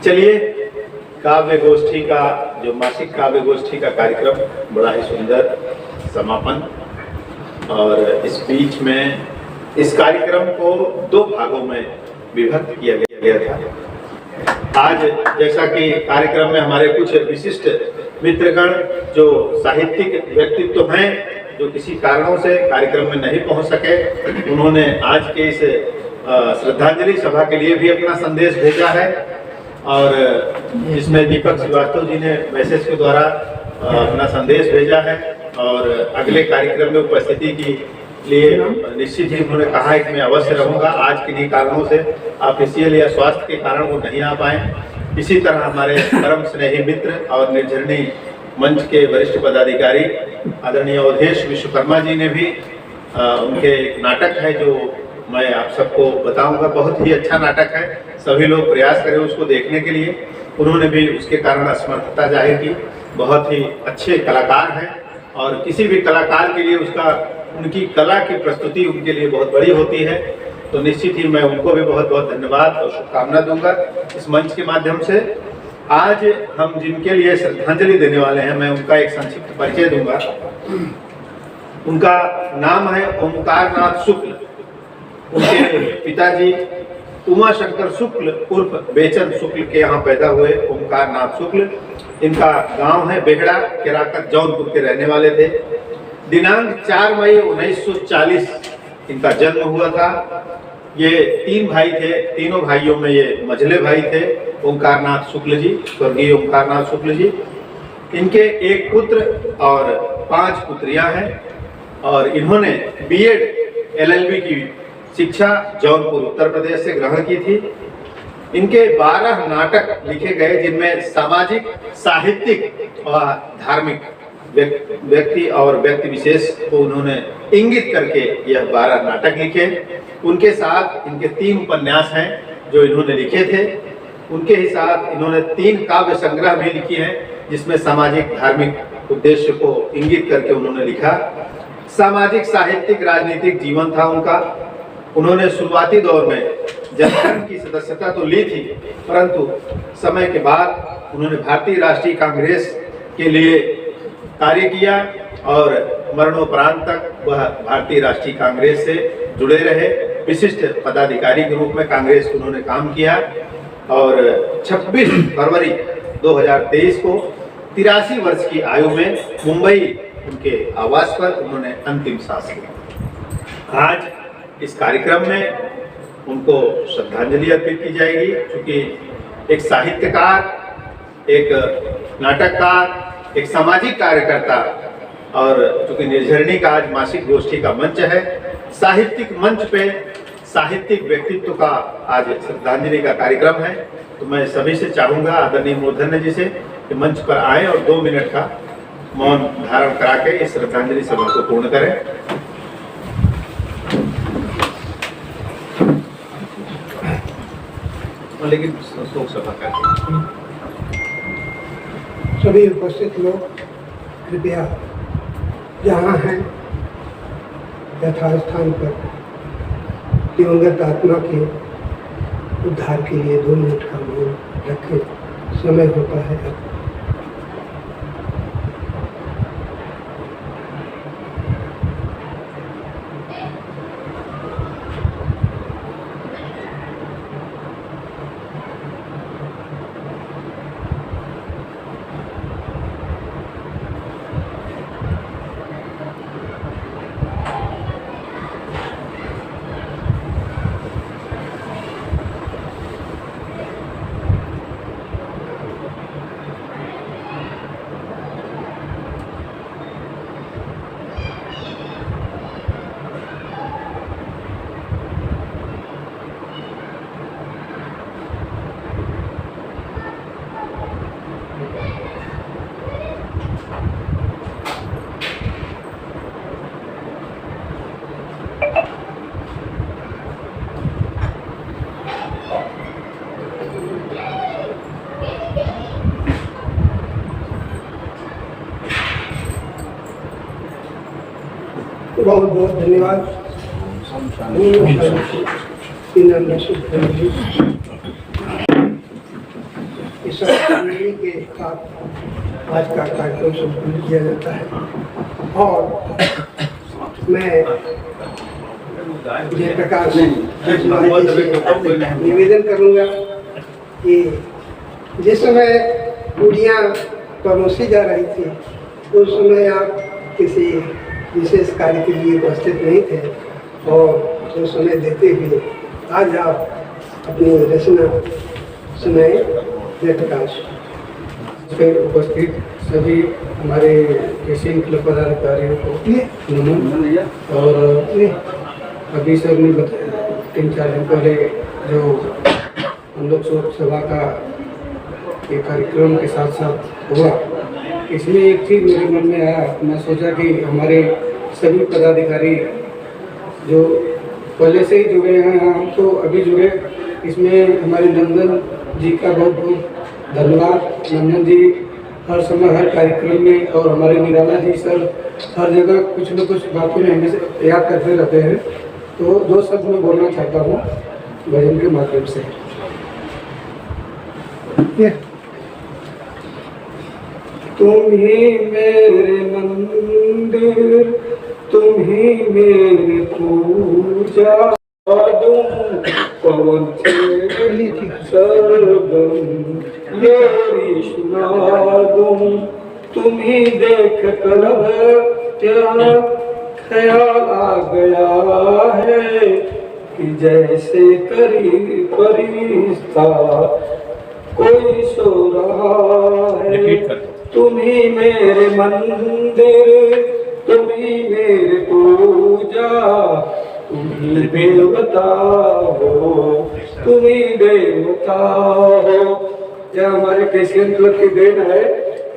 चलिए, काव्य गोष्ठी का जो मासिक काव्य गोष्ठी का कार्यक्रम बड़ा ही सुंदर समापन, और इस बीच में इस कार्यक्रम को 2 भागों में विभक्त किया गया था। आज जैसा कि कार्यक्रम में हमारे कुछ विशिष्ट मित्रगण जो साहित्यिक व्यक्तित्व हैं, जो किसी कारणों से कार्यक्रम में नहीं पहुंच सके, उन्होंने आज के इस श्रद्धांजलि सभा के लिए भी अपना संदेश भेजा है, और जिसमें दीपक श्रीवास्तव जी ने मैसेज के द्वारा अपना संदेश भेजा है, और अगले कार्यक्रम में उपस्थिति के लिए निश्चित ही उन्होंने कहा है कि मैं अवश्य रहूंगा। आज किन्हीं कारणों से ऑफिशियल या स्वास्थ्य के कारण वो नहीं आ पाए। इसी तरह हमारे परम स्नेही मित्र और निर्झरणी मंच के वरिष्ठ पदाधिकारी आदरणीय अवधेश विश्वकर्मा जी ने भी उनके एक नाटक है जो मैं आप सबको बताऊंगा, बहुत ही अच्छा नाटक है, सभी लोग प्रयास करें उसको देखने के लिए। उन्होंने भी उसके कारण असमर्थता जाहिर की। बहुत ही अच्छे कलाकार हैं, और किसी भी कलाकार के लिए उनकी कला की प्रस्तुति उनके लिए बहुत बड़ी होती है। तो निश्चित ही मैं उनको भी बहुत बहुत धन्यवाद और शुभकामना दूंगा इस मंच के माध्यम से। आज हम जिनके लिए श्रद्धांजलि देने वाले हैं, मैं उनका एक संक्षिप्त परिचय दूंगा। उनका नाम है ओमकार नाथ शुक्ल। उनके पिताजी उमा शंकर शुक्ल उर्फ बेचन शुक्ल के यहाँ पैदा हुए ओमकार नाथ शुक्ल। इनका गांव है बेहड़ा, केराकत, जौनपुर के रहने वाले थे। दिनांक 4 मई 1940 इनका जन्म हुआ था। ये 3 भाई थे, तीनों भाइयों में ये मझले भाई थे ओमकार नाथ शुक्ल जी, स्वर्गीय ओमकार नाथ शुक्ल जी। इनके 1 पुत्र और 5 पुत्रियां हैं, और इन्होंने बीएड LLB की शिक्षा जौनपुर उत्तर प्रदेश से ग्रहण की थी। इनके 12 नाटक लिखे गए, जिनमें सामाजिक, साहित्यिक और धार्मिक व्यक्ति और व्यक्ति विशेष को उन्होंने इंगित करके यह 12 नाटक लिखे। उनके साथ इनके 3 उपन्यास हैं जो इन्होंने लिखे थे। उनके ही साथ इन्होंने 3 काव्य संग्रह भी लिखी हैं, जिसमें सामाजिक, धार्मिक उद्देश्य को इंगित करके उन्होंने लिखा। सामाजिक, साहित्यिक, राजनीतिक जीवन था उनका। उन्होंने शुरुआती दौर में जनसंघ की सदस्यता तो ली थी, परंतु समय के बाद उन्होंने भारतीय राष्ट्रीय कांग्रेस के लिए कार्य किया, और मरणोपरांत तक वह भारतीय राष्ट्रीय कांग्रेस से जुड़े रहे। विशिष्ट पदाधिकारी के रूप में कांग्रेस उन्होंने काम किया, और 26 फरवरी 2023 को 83 वर्ष की आयु में मुंबई उनके आवास पर उन्होंने अंतिम सांस ली। आज इस कार्यक्रम में उनको श्रद्धांजलि अर्पित की जाएगी, क्योंकि एक साहित्यकार, एक नाटककार, एक सामाजिक कार्यकर्ता, और चूंकि निर्झरणी का आज मासिक गोष्ठी का मंच है, साहित्यिक मंच पे साहित्यिक व्यक्तित्व का आज श्रद्धांजलि का कार्यक्रम है। तो मैं सभी से चाहूंगा, आदरणीय मूर्धन्य जी से, कि मंच पर आए और 2 मिनट का मौन धारण करा के इस श्रद्धांजलि सभा को पूर्ण करें। लेकिन शोक सभा करें। सभी उपस्थित लोग कृपया जहाँ हैं यथास्थान पर दिवंगत आत्मा के उद्धार के लिए 2 मिनट का मौन रखें। समय होता है अब। बहुत बहुत धन्यवाद। सर्वसम्मति के साथ आज का कार्यक्रम संपन्न किया जाता है। और मैं जयप्रकाश महाराज जी से निवेदन करूंगा कि जिस समय गुड़ियाँ परोसी जा रही थी उस समय आप किसी विशेष कार्य के लिए उपस्थित नहीं थे और जो समय देते हुए आज आप अपनी रचना सुनाए। जयप्रकाश। पे उपस्थित सभी हमारे एशियन क्लब पदाधिकारियों को नमन। और अभी सर ने बताया 3-4 दिन पहले जो हम लोग शोक सभा का एक कार्यक्रम के साथ साथ हुआ, इसमें एक चीज़ मेरे मन में आया। मैं सोचा कि हमारे सभी पदाधिकारी जो पहले से ही जुड़े हैं, हम तो अभी जुड़े, इसमें हमारे नंदन जी का बहुत बहुत धन्यवाद। नंदन जी हर समय हर कार्यक्रम में, और हमारे निराला जी सर हर जगह कुछ न कुछ बातों में हमें याद करते रहते हैं। तो 2 शब्द मैं बोलना चाहता हूँ भजन के माध्यम से। तुम ही मेरे मंदिर, तुम ही मेरी पूजा, पवन सर्वम ये सुना दूं। तुम ही देख कर क्या ख्याल आ गया है कि जैसे करीब फरिश्ता कोई सो रहा है। तुम ही मेरे मंदिर, तुम ही मेरे पूजा, तुम ही देवता हो, तुम ही देवता हो। यह हमारे एशियन क्लब की देन है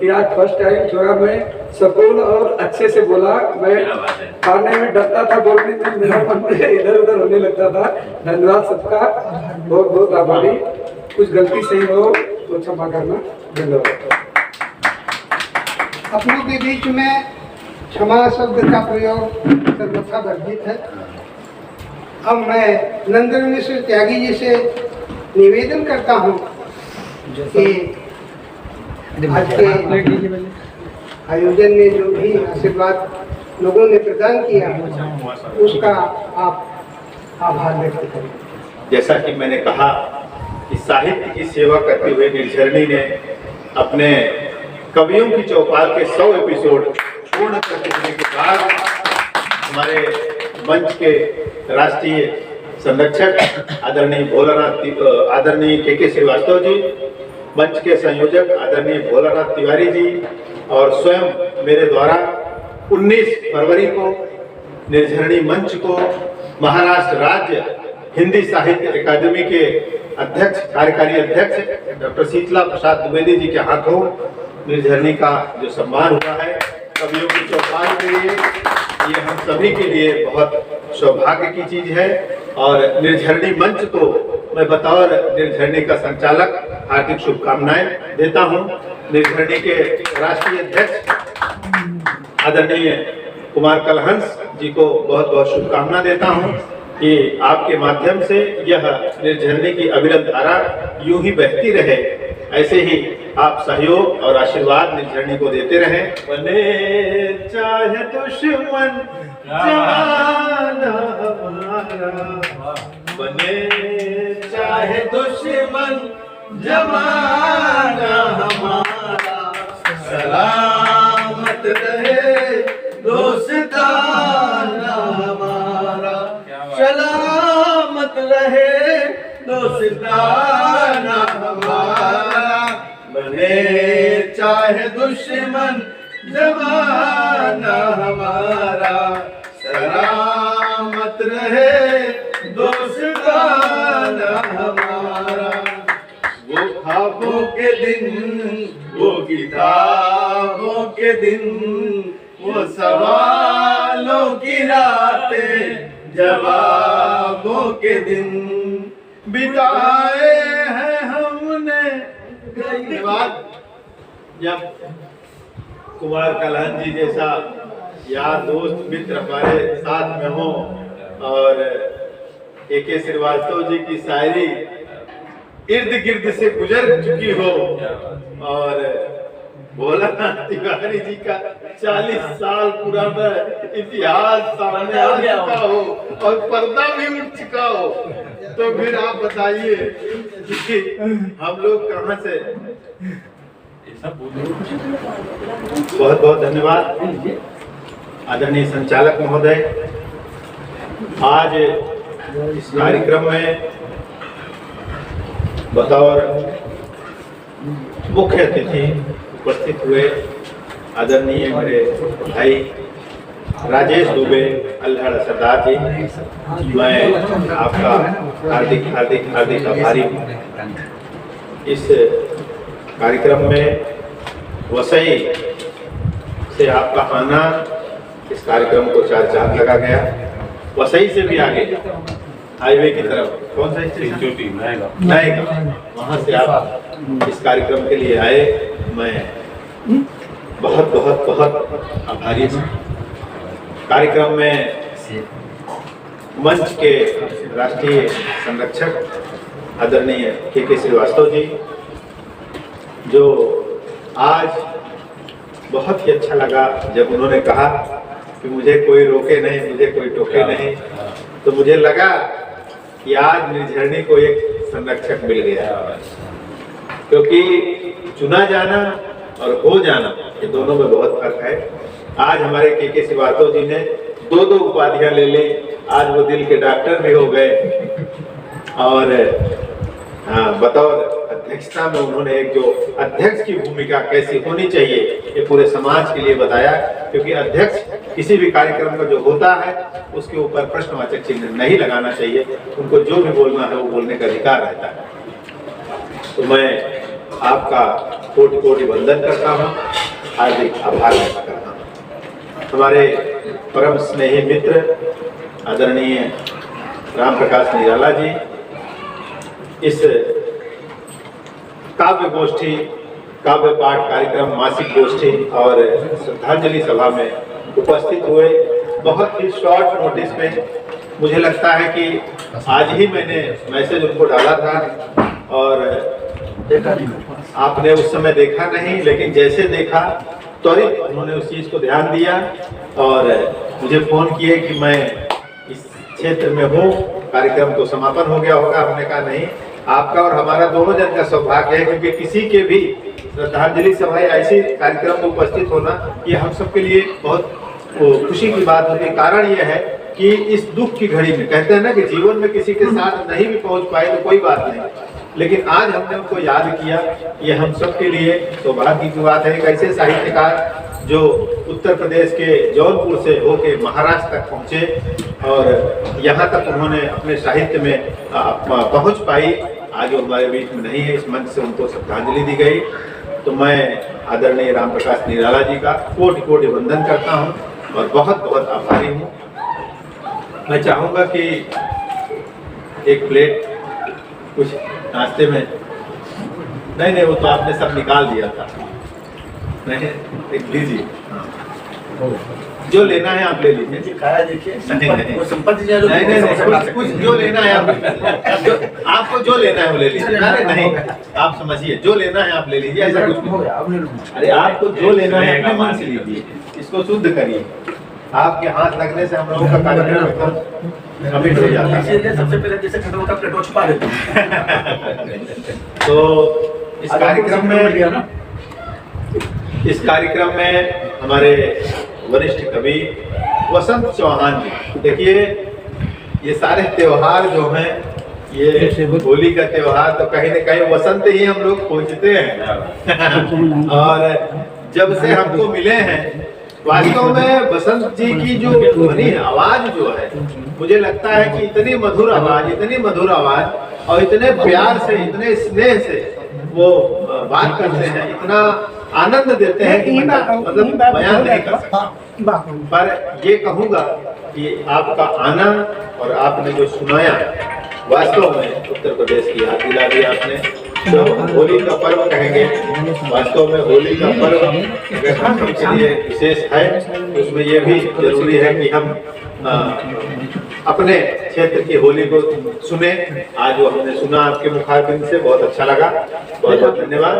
कि आज फर्स्ट टाइम थोड़ा मैं सकून और अच्छे से बोला। मैं खाने में डरता था, बोलने में मेरा मन इधर उधर होने लगता था। धन्यवाद सबका, बहुत बहुत आभारी। कुछ गलती सही हो तो क्षमा करना। धन्यवाद। अपनों के बीच में क्षमा शब्द का प्रयोग सर्वथा वर्जित है। अब मैं नंदन मिश्र त्यागी जी से निवेदन करता हूँ कि आज के आयोजन में जो भी आशीर्वाद लोगों ने प्रदान किया उसका आप आभार व्यक्त करें। जैसा कि मैंने कहा कि साहित्य की सेवा करते हुए निर्झरणी ने अपने कवियों की चौपाल के 100 एपिसोड पूर्ण कर चुकने के बाद हमारे मंच के राष्ट्रीय संरक्षक आदरणीय के श्रीवास्तव जी, मंच के संयोजक आदरणीय भोलानाथ तिवारी जी और स्वयं मेरे द्वारा 19 फरवरी को निर्झरणी मंच को महाराष्ट्र राज्य हिंदी साहित्य अकादमी के अध्यक्ष, कार्यकारी अध्यक्ष डॉक्टर शीतला प्रसाद द्विवेदी जी के हाथों निर्झरणी का जो सम्मान हुआ है कवियों की चौपाल के लिए, ये हम सभी के लिए बहुत सौभाग्य की चीज है। और निर्झरणी मंच को मैं बतौर निर्झरणी का संचालक हार्दिक शुभकामनाएं देता हूं। निर्झरणी के राष्ट्रीय अध्यक्ष आदरणीय कुमार कलहंस जी को बहुत बहुत शुभकामना देता हूं कि आपके माध्यम से यह निर्झरणी की अविरत धारा यूं ही बहती रहे, ऐसे ही आप सहयोग और आशीर्वाद निर्झरणी को देते रहें। बने चाहे दुश्मन जमाना हमारा, बने चाहे दुश्मन जमाना हमारा, सलामत रहे दोस्ताना हमारा, सलामत रहे दोस्ताना हमारा। बने चाहे दुश्मन जमाना हमारा, सलामत रहे दोस्ताना हमारा। वो ख्वाबों के दिन, वो किताबों के दिन, वो सवालों की रातें, जवाबों के दिन बिताए हैं हमने। धन्यवाद। जब कुमार कलहन जी जैसा यार दोस्त मित्र हमारे साथ में हो और के श्रीवास्तव जी की शायरी इर्द गिर्द से गुजर चुकी हो और भोलानाथ तिवारी जी का 40 साल पुराना इतिहास सामने आ चुका हो और पर्दा भी उठ चुका हो, तो फिर आप बताइए कि हम लोग कहाँ से। बहुत बहुत धन्यवाद आदरणीय संचालक महोदय। आज इस कार्यक्रम में बतौर मुख्य अतिथि उपस्थित हुए आदरणीय मेरे भाई राजेश दुबे अल्हड़ सरदार जी, मैं आपका हार्दिक हार्दिक हार्दिक आभारी हूँ। इस कार्यक्रम में वसई से आपका आना, इस कार्यक्रम को चार चांद लगा गया। वसई से भी आगे हाईवे की तरफ कौन सा स्टेशन नएगा, वहाँ से आप इस कार्यक्रम के लिए आए, मैं बहुत बहुत बहुत आभारी हूँ। कार्यक्रम में मंच के राष्ट्रीय संरक्षक आदरणीय के श्रीवास्तव जी, जो आज बहुत ही अच्छा लगा जब उन्होंने कहा कि मुझे कोई रोके नहीं, मुझे कोई टोके नहीं, तो मुझे लगा कि आज निर्झरणी को एक संरक्षक मिल गया, क्योंकि चुना जाना और हो जाना ये दोनों में बहुत फर्क है। आज हमारे के श्रीवास्तव जी ने दो उपाधियां ले ली, आज वो दिल के डॉक्टर भी हो गए और बतौर अध्यक्षता में उन्होंने एक जो अध्यक्ष की भूमिका कैसी होनी चाहिए ये पूरे समाज के लिए बताया, क्योंकि अध्यक्ष किसी भी कार्यक्रम का जो होता है उसके ऊपर प्रश्नवाचक चिन्ह नहीं लगाना चाहिए, उनको जो भी बोलना है वो बोलने का अधिकार रहता है। तो मैं आपका कोटि कोटि वंदन करता हूँ, हार्दिक आभार व्यक्त करता हूँ। हमारे परम स्नेही मित्र आदरणीय राम प्रकाश निराला जी इस काव्य गोष्ठी, काव्य पाठ कार्यक्रम, मासिक गोष्ठी और श्रद्धांजलि सभा में उपस्थित हुए। बहुत ही शॉर्ट नोटिस में, मुझे लगता है कि आज ही मैंने मैसेज उनको डाला था और आपने उस समय देखा नहीं, लेकिन जैसे देखा त्वरित उन्होंने उस चीज़ को ध्यान दिया और मुझे फ़ोन किए कि मैं इस क्षेत्र में हूँ, कार्यक्रम तो समापन हो गया होगा। हमने कहा नहीं, आपका और हमारा दोनों जन का सौभाग्य है, क्योंकि किसी के भी श्रद्धांजलि सभा ऐसे कार्यक्रम में उपस्थित होना ये हम सबके लिए बहुत खुशी की बात होती है। कारण ये है कि इस दुख की घड़ी में, कहते हैं ना कि जीवन में किसी के साथ नहीं भी पहुंच पाए तो कोई बात नहीं, लेकिन आज हमने उनको याद किया, ये हम सब के लिए सौभाग्य की बात है। एक ऐसे साहित्यकार जो उत्तर प्रदेश के जौनपुर से होके महाराष्ट्र तक पहुँचे और यहाँ तक उन्होंने अपने साहित्य में पहुँच पाई, आज वो हमारे बीच में नहीं है। इस मंच से उनको श्रद्धांजलि दी गई, तो मैं आदरणीय राम प्रकाश निराला जी का कोटि कोटि वंदन करता हूँ और बहुत बहुत आभारी हूँ। मैं चाहूँगा कि एक प्लेट कुछ नाश्ते में, नहीं वो तो आपने सब निकाल दिया था, नहीं एक लीजिए, जो लेना है आप ले लीजिए। खाया देखिए, नहीं संपत्ति कुछ जो लेना है आप, आपको जो लेना है वो ले लीजिए। नहीं आप समझिए, जो लेना है आप ले लीजिए, ऐसा कुछ नहीं। अरे आपको जो लेना है अपने मन से लीजिए, इसको शुद्ध करिए। आपके हाथ लगने से हम लोगों का कार्यक्रम एकदम कमिट हो जाता है। सबसे पहले जैसे खत्म होता है प्लेटो छुपा देते हैं। तो इस कार्यक्रम में हमारे वरिष्ठ कवि वसंत चौहान जी, देखिए ये सारे त्योहार जो हैं, ये होली का त्योहार तो कहीं न कहीं वसंत ही हम लोग खोजते हैं और जब से हमको मिले हैं, वास्तव में वसंत जी की जो ध्वनि है, आवाज जो है, मुझे लगता है कि इतनी मधुर आवाज और इतने प्यार से, इतने स्नेह से वो बात करते हैं, इतना आनंद देते हैं कि मतलब बयान नहीं कर सकता। पर ये कहूँगा कि आपका आना और आपने जो सुनाया, वास्तव में उत्तर प्रदेश की याद दिला दी आपने। जो होली का पर्व कहेंगे, वास्तव में होली का पर्व के लिए विशेष है, उसमें ये भी जरूरी है कि हम अब अपने क्षेत्र की होली को सुने। आज जो हमने सुना आपके मुखारबिंद से बहुत अच्छा लगा, बहुत बहुत धन्यवाद।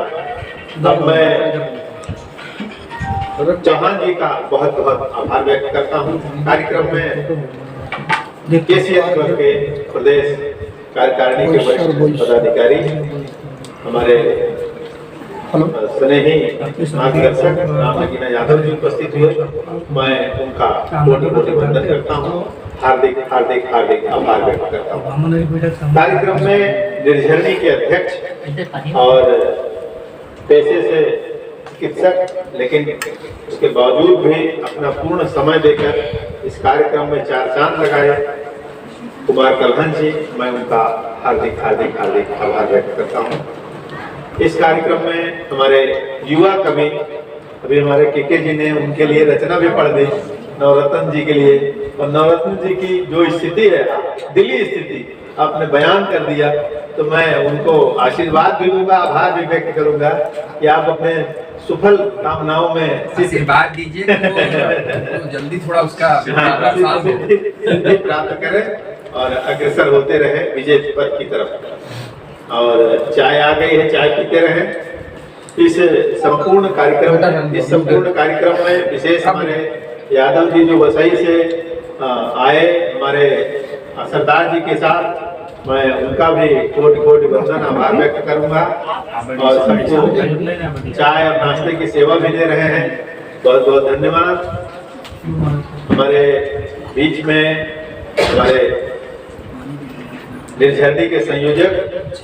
अब मैं चौहान जी का बहुत बहुत आभार व्यक्त करता हूँ। कार्यक्रम में केसीएस क्लब के प्रदेश कार्यकारिणी के वरिष्ठ पदाधिकारी, हमारे स्नेही मार्गदर्शक राम नगीना यादव जी उपस्थित हुए। मैं उनका कोटि कोटि वंदन करता हूँ, हार्दिक हार्दिक हार्दिक आभार व्यक्त करता हूँ। कार्यक्रम में निर्झरणी के अध्यक्ष और पेशे से चिकित्सक, लेकिन उसके बावजूद भी अपना पूर्ण समय देकर इस कार्यक्रम में चार चांद लगाए कुमार कलहन जी, मैं उनका हार्दिक हार्दिक हार्दिक आभार व्यक्त करता हूँ। इस कार्यक्रम में हमारे युवा कवि, अभी हमारे केके जी ने उनके लिए रचना भी पढ़ दी नवरत्न जी के लिए, और नवरत्न जी की जो स्थिति है, दिल्ली स्थिति आपने बयान कर दिया, तो मैं उनको आशीर्वाद भी दूंगा, आभार भी व्यक्त करूंगा कि आप अपने सफल कामनाओं में आशीर्वाद दीजिए तो जल्दी थोड़ा उसका सिद्धि प्राप्त करें और अग्रसर होते रहे विजय पथ की तरफ। और चाय आ गई है, चाय पीते रहे। इस संपूर्ण कार्यक्रम में विशेष हमारे यादव जी जो वसई से आए, हमारे सरदार जी के साथ, मैं उनका भी कोटि कोटि वंदन आभार व्यक्त करूंगा। और सबको चाय और नाश्ते की सेवा भी दे रहे हैं, बहुत बहुत धन्यवाद। हमारे बीच में हमारे निर्झरणी के संयोजक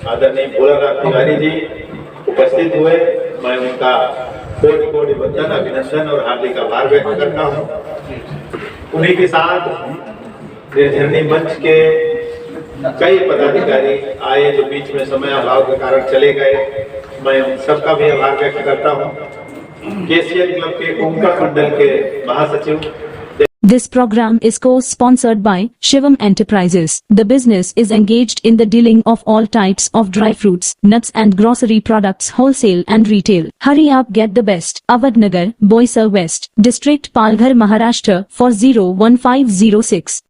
आदरणीय भोलानाथ तिवारी जी उपस्थित हुए, मैं उनका कोटि कोटि वंदन, अभिनंदन और हार्दिक आभार व्यक्त करता हूँ। उन्हीं के साथ निर्झरणी मंच के कई पदाधिकारी आए जो बीच में समय अभाव के कारण चले गए, मैं उन सबका भी आभार व्यक्त करता हूँ। केसीएल क्लब के उमका मंडल के महासचिव। This program is co-sponsored by Shivam Enterprises. The business is engaged in the dealing of all types of dry fruits, nuts and grocery products wholesale and retail. Hurry up, get the best. Awadnagar, Boisar West, District Palghar, Maharashtra 401506.